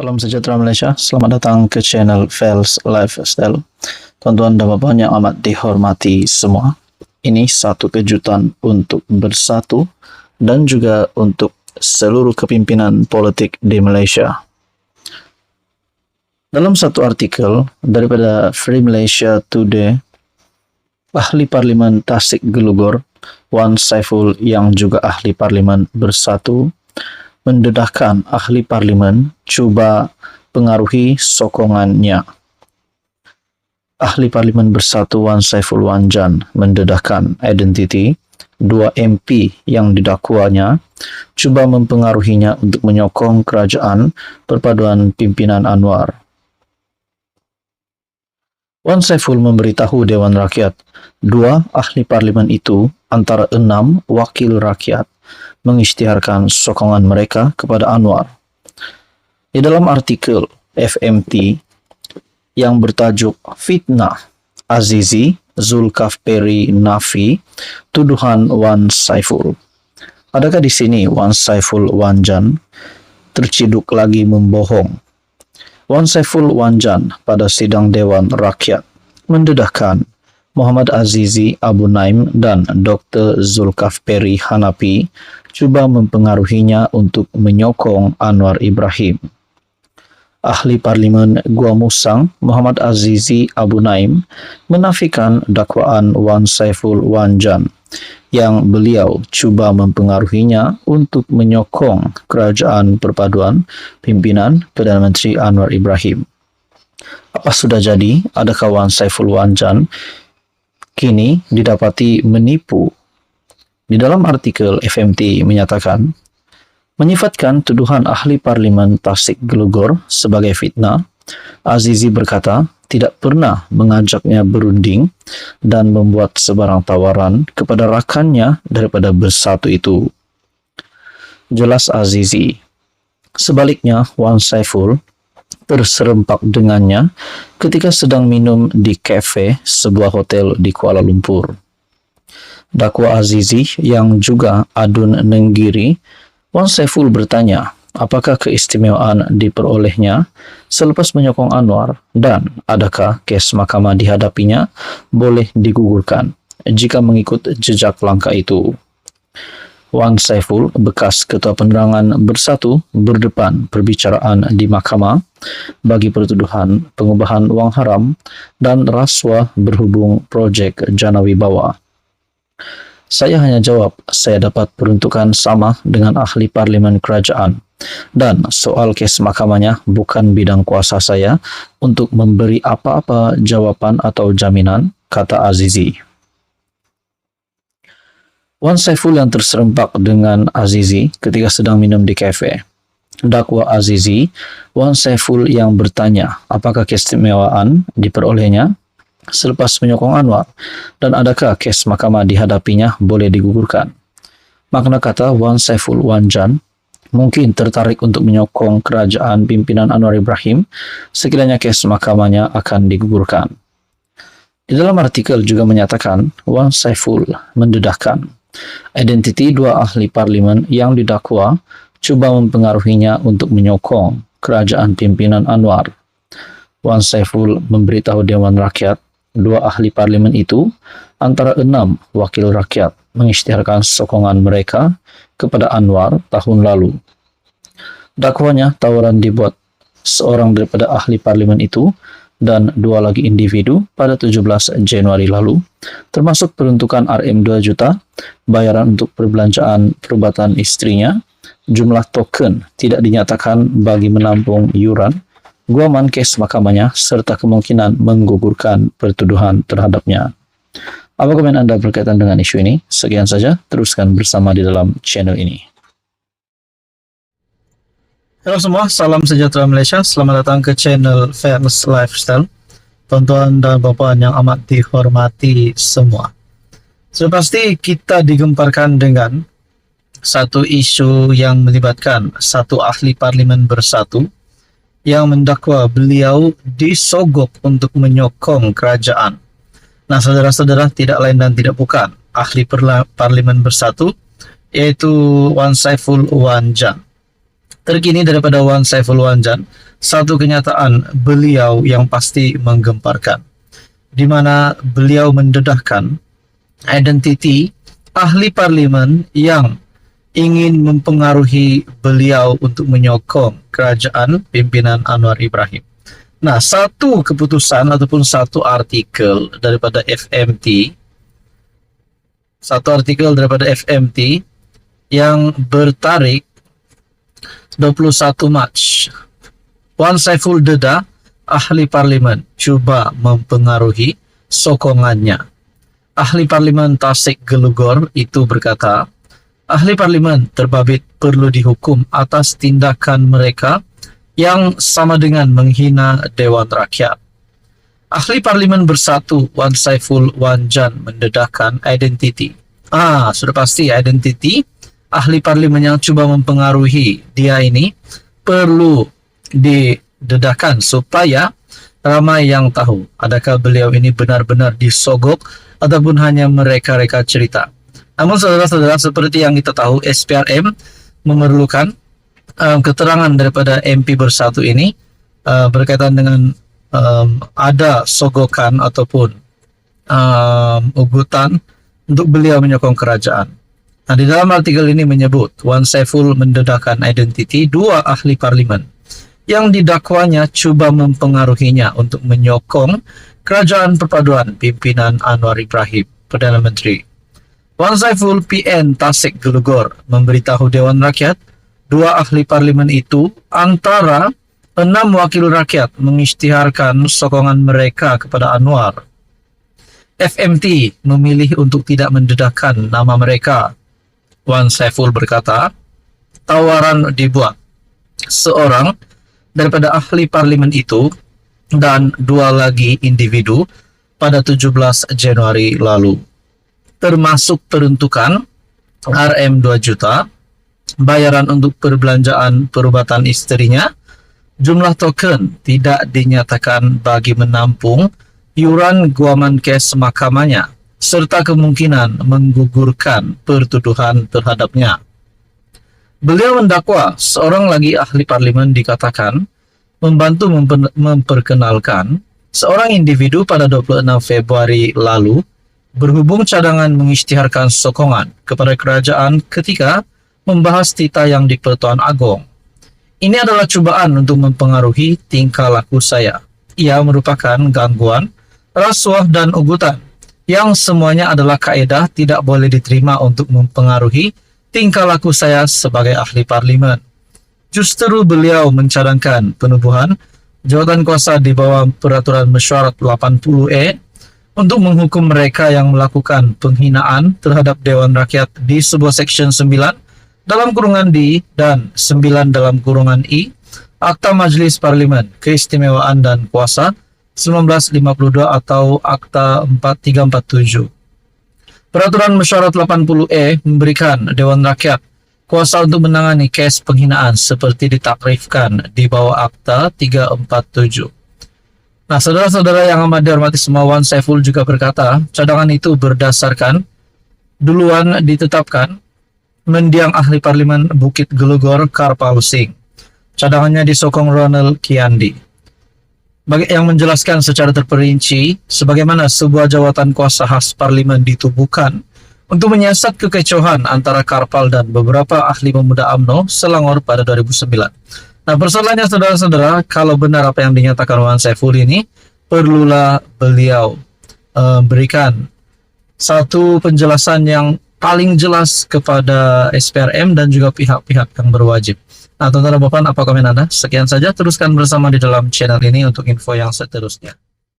Salam sejahtera Malaysia, selamat datang ke channel Fels Lifestyle. Tuan-tuan dan puan yang amat dihormati semua, ini satu kejutan untuk Bersatu dan juga untuk seluruh kepimpinan politik di Malaysia. Dalam satu artikel daripada Free Malaysia Today, Ahli Parlimen Tasik Gelugor, Wan Saiful yang juga Ahli Parlimen Bersatu, mendedahkan Ahli Parlimen cuba pengaruhi sokongannya. Ahli Parlimen Bersatu Wan Saiful Wanjan mendedahkan identiti dua MP yang didakwanya cuba mempengaruhinya untuk menyokong kerajaan perpaduan pimpinan Anwar. Wan Saiful memberitahu Dewan Rakyat, dua ahli parlimen itu antara 6 wakil rakyat mengisytiharkan sokongan mereka kepada Anwar. Di dalam artikel FMT yang bertajuk Fitnah Azizi Zulkafli Nafi Tuduhan Wan Saiful. Adakah di sini Wan Saiful Wanjan terciduk lagi membohong? Wan Saiful Wanjan pada sidang Dewan Rakyat mendedahkan Muhammad Azizi Abu Naim dan Dr. Zulkafli Hanafi cuba mempengaruhinya untuk menyokong Anwar Ibrahim. Ahli Parlimen Gua Musang Muhammad Azizi Abu Naim menafikan dakwaan Wan Saiful Wanjan yang beliau cuba mempengaruhinya untuk menyokong kerajaan perpaduan pimpinan Perdana Menteri Anwar Ibrahim. Apa sudah jadi? Adakah Wan Saiful Wanjan kini didapati menipu? Di dalam artikel FMT menyatakan, menyifatkan tuduhan Ahli Parlimen Tasik Gelugor sebagai fitnah, Azizi berkata tidak pernah mengajaknya berunding dan membuat sebarang tawaran kepada rakannya daripada Bersatu itu. Jelas Azizi. Sebaliknya, Wan Saiful terserempak dengannya ketika sedang minum di kafe sebuah hotel di Kuala Lumpur. Dakwa Azizi yang juga adun Nenggiri, Wan Saiful bertanya, apakah keistimewaan diperolehnya selepas menyokong Anwar dan adakah kes mahkamah dihadapinya boleh digugurkan jika mengikut jejak langkah itu. Wan Saiful, bekas Ketua Penerangan Bersatu, berdepan perbicaraan di mahkamah bagi pertuduhan pengubahan wang haram dan rasuah berhubung projek Jana Wibawa. Saya hanya jawab, saya dapat peruntukan sama dengan ahli parlimen kerajaan. Dan soal kes mahkamahnya bukan bidang kuasa saya untuk memberi apa-apa jawapan atau jaminan, kata Azizi. Wan Saiful yang terserempak dengan Azizi ketika sedang minum di kafe. Dakwa Azizi, Wan Saiful yang bertanya apakah keistimewaan diperolehnya selepas menyokong Anwar dan adakah kes mahkamah dihadapinya boleh digugurkan. Makna kata Wan Saiful Wanjan mungkin tertarik untuk menyokong kerajaan pimpinan Anwar Ibrahim sekiranya kes mahkamahnya akan digugurkan. Di dalam artikel juga menyatakan Wan Saiful mendedahkan identiti dua ahli parlimen yang didakwa cuba mempengaruhinya untuk menyokong kerajaan pimpinan Anwar. Wan Saiful memberitahu Dewan Rakyat dua ahli parlimen itu antara 6 wakil rakyat mengisytiharkan sokongan mereka kepada Anwar tahun lalu. Dakwanya tawaran dibuat seorang daripada ahli parlimen itu dan 2 lagi individu pada 17 Januari lalu, termasuk peruntukan RM2 juta, bayaran untuk perbelanjaan perubatan istrinya, jumlah token tidak dinyatakan bagi menampung yuran, guaman kes mahkamahnya, serta kemungkinan menggugurkan pertuduhan terhadapnya. Apa komen Anda berkaitan dengan isu ini? Sekian saja, teruskan bersama di dalam channel ini. Halo semua, salam sejahtera Malaysia. Selamat datang ke channel Fels Lifestyle. Tuan-tuan dan puan yang amat dihormati semua. Sudah pasti kita digemparkan dengan satu isu yang melibatkan satu ahli parlimen Bersatu yang mendakwa beliau disogok untuk menyokong kerajaan. Nah, saudara-saudara, tidak lain dan tidak bukan ahli parlimen Bersatu, yaitu Wan Saiful Wanjan. Terkini daripada Wan Saiful Wanjan, satu kenyataan beliau yang pasti menggemparkan, di mana beliau mendedahkan identiti ahli parlimen yang ingin mempengaruhi beliau untuk menyokong kerajaan pimpinan Anwar Ibrahim. Nah, satu keputusan ataupun satu artikel daripada FMT yang bertarikh 21 Mac. Wan Saiful dedah ahli parlimen cuba mempengaruhi sokongannya. Ahli parlimen Tasik Gelugor itu berkata, ahli parlimen terbabit perlu dihukum atas tindakan mereka yang sama dengan menghina Dewan Rakyat. Ahli parlimen bersatu Wan Saiful Wanjan mendedahkan identiti. Sudah pasti identiti ahli parlimen yang cuba mempengaruhi dia ini perlu didedahkan supaya ramai yang tahu adakah beliau ini benar-benar disogok ataupun hanya mereka-reka cerita. Namun saudara-saudara, seperti yang kita tahu, SPRM memerlukan keterangan daripada MP bersatu ini berkaitan dengan ada sogokan ataupun ugutan untuk beliau menyokong kerajaan. Nah, di dalam artikel ini menyebut Wan Saiful mendedahkan identiti dua ahli parlimen yang didakwanya cuba mempengaruhinya untuk menyokong kerajaan perpaduan pimpinan Anwar Ibrahim, Perdana Menteri. Wan Saiful PN Tasik Gelugor memberitahu Dewan Rakyat dua ahli parlimen itu antara 6 wakil rakyat mengisytiharkan sokongan mereka kepada Anwar. FMT memilih untuk tidak mendedahkan nama mereka. Wan Saiful berkata, tawaran dibuat seorang daripada ahli parlimen itu dan dua lagi individu pada 17 Januari lalu, termasuk peruntukan RM 2 juta, bayaran untuk perbelanjaan perubatan istrinya, jumlah token tidak dinyatakan bagi menampung iuran guaman kes mahkamahnya, serta kemungkinan menggugurkan pertuduhan terhadapnya. Beliau mendakwa seorang lagi ahli parlimen dikatakan membantu memperkenalkan seorang individu pada 26 Februari lalu berhubung cadangan mengisytiharkan sokongan kepada kerajaan ketika membahas tita yang di Pertuan Agong. Ini adalah cubaan untuk mempengaruhi tingkah laku saya. Ia merupakan gangguan, rasuah dan ugutan yang semuanya adalah kaedah tidak boleh diterima untuk mempengaruhi tingkah laku saya sebagai ahli parlimen. Justru beliau mencadangkan penubuhan jawatan kuasa di bawah Peraturan Mesyuarat 80E untuk menghukum mereka yang melakukan penghinaan terhadap Dewan Rakyat di sebuah Seksyen 9 dalam kurungan D dan 9 dalam kurungan I Akta Majlis Parlimen Keistimewaan dan Kuasa 1952 atau Akta 4347. Peraturan Mesyuarat 80E memberikan Dewan Rakyat kuasa untuk menangani kes penghinaan seperti ditakrifkan di bawah Akta 347. Nah, saudara-saudara yang amat dihormati semua, Wan Saiful juga berkata, cadangan itu berdasarkan duluan ditetapkan mendiang ahli parlimen Bukit Gelugor Karpal Singh. Cadangannya disokong Ronald Kiandi. Yang menjelaskan secara terperinci sebagaimana sebuah jawatan kuasa khas parlimen ditubuhkan untuk menyiasat kekecauan antara Karpal dan beberapa ahli pemuda UMNO Selangor pada 2009. Nah, persoalannya saudara-saudara, kalau benar apa yang dinyatakan Wan Saiful ini, perlulah beliau berikan satu penjelasan yang paling jelas kepada SPRM dan juga pihak-pihak yang berwajib. Nah, tuan-tuan dan puan, apa komen Anda? Sekian saja, teruskan bersama di dalam channel ini untuk info yang seterusnya.